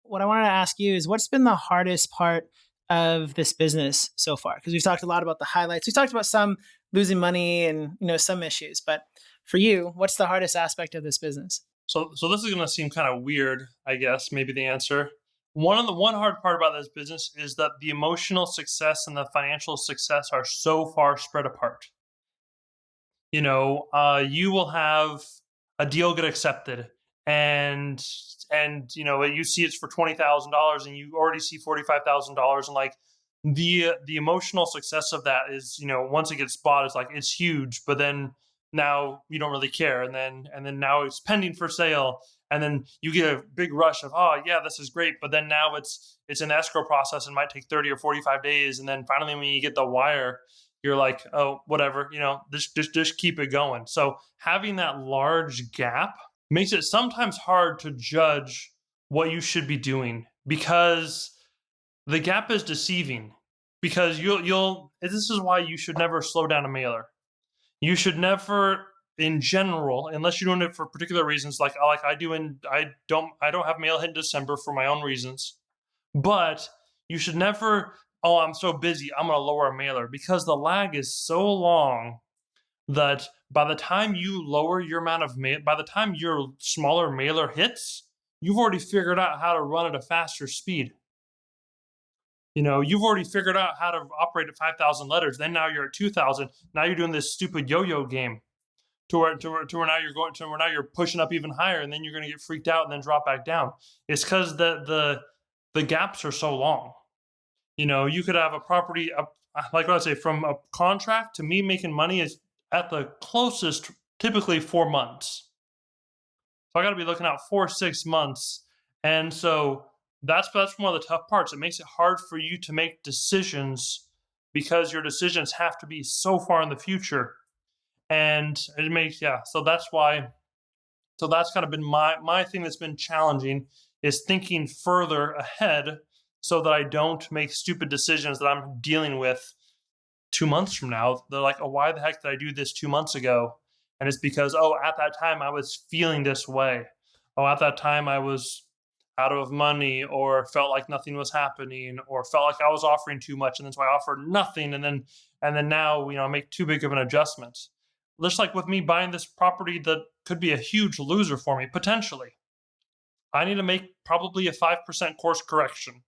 what I wanted to ask you is what's been the hardest part of this business so far? Because we've talked a lot about the highlights. We've talked about some losing money and some issues, but for you, what's the hardest aspect of this business? So this is going to seem kind of weird, I guess, maybe the answer. One hard part about this business is that the emotional success and the financial success are so far spread apart. You will have a deal get accepted, and you see it's for $20,000, and you already see $45,000, and like the emotional success of that is, once it gets bought, it's like it's huge, but then now you don't really care, and then now it's pending for sale, and then you get a big rush of, oh yeah, this is great, but then now it's an escrow process and might take 30 or 45 days, and then finally when you get the wire, you're like, oh, whatever, just keep it going. So having that large gap makes it sometimes hard to judge what you should be doing, because the gap is deceiving. Because this is why you should never slow down a mailer. You should never, in general, unless you're doing it for particular reasons, like I do, and I don't have mail hit in December for my own reasons. But you should never, oh, I'm so busy, I'm going to lower a mailer, because the lag is so long that by the time you lower your amount of mail, by the time your smaller mailer hits, you've already figured out how to run at a faster speed. You've already figured out how to operate at 5,000 letters. Then now you're at 2,000. Now you're doing this stupid yo-yo game to where now you're pushing up even higher, and then you're going to get freaked out and then drop back down. It's because the gaps are so long. You could have a property up, like what I say, from a contract to me making money is at the closest, typically 4 months. So I got to be looking out 4-6 months, and so that's one of the tough parts. It makes it hard for you to make decisions because your decisions have to be so far in the future, and it makes So that's why. So that's kind of been my thing that's been challenging, is thinking further ahead so that I don't make stupid decisions that I'm dealing with 2 months from now. They're like, oh, why the heck did I do this 2 months ago? And it's because, oh, at that time I was feeling this way. Oh, at that time I was out of money, or felt like nothing was happening, or felt like I was offering too much, and then so I offered nothing, and then now I make too big of an adjustment. Just like with me buying this property that could be a huge loser for me potentially, I need to make probably a 5% course correction.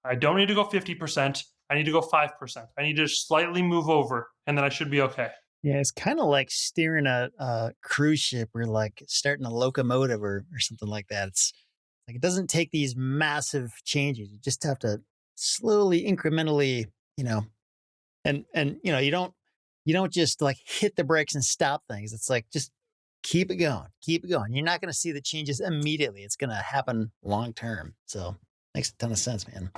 I don't need to go 50%. I need to go 5%. I need to slightly move over, and then I should be okay. Yeah, it's kind of like steering a cruise ship, or like starting a locomotive, or something like that. It's like it doesn't take these massive changes. You just have to slowly, incrementally, and you don't just like hit the brakes and stop things. It's like just keep it going, keep it going. You're not going to see the changes immediately. It's going to happen long term. So makes a ton of sense, man.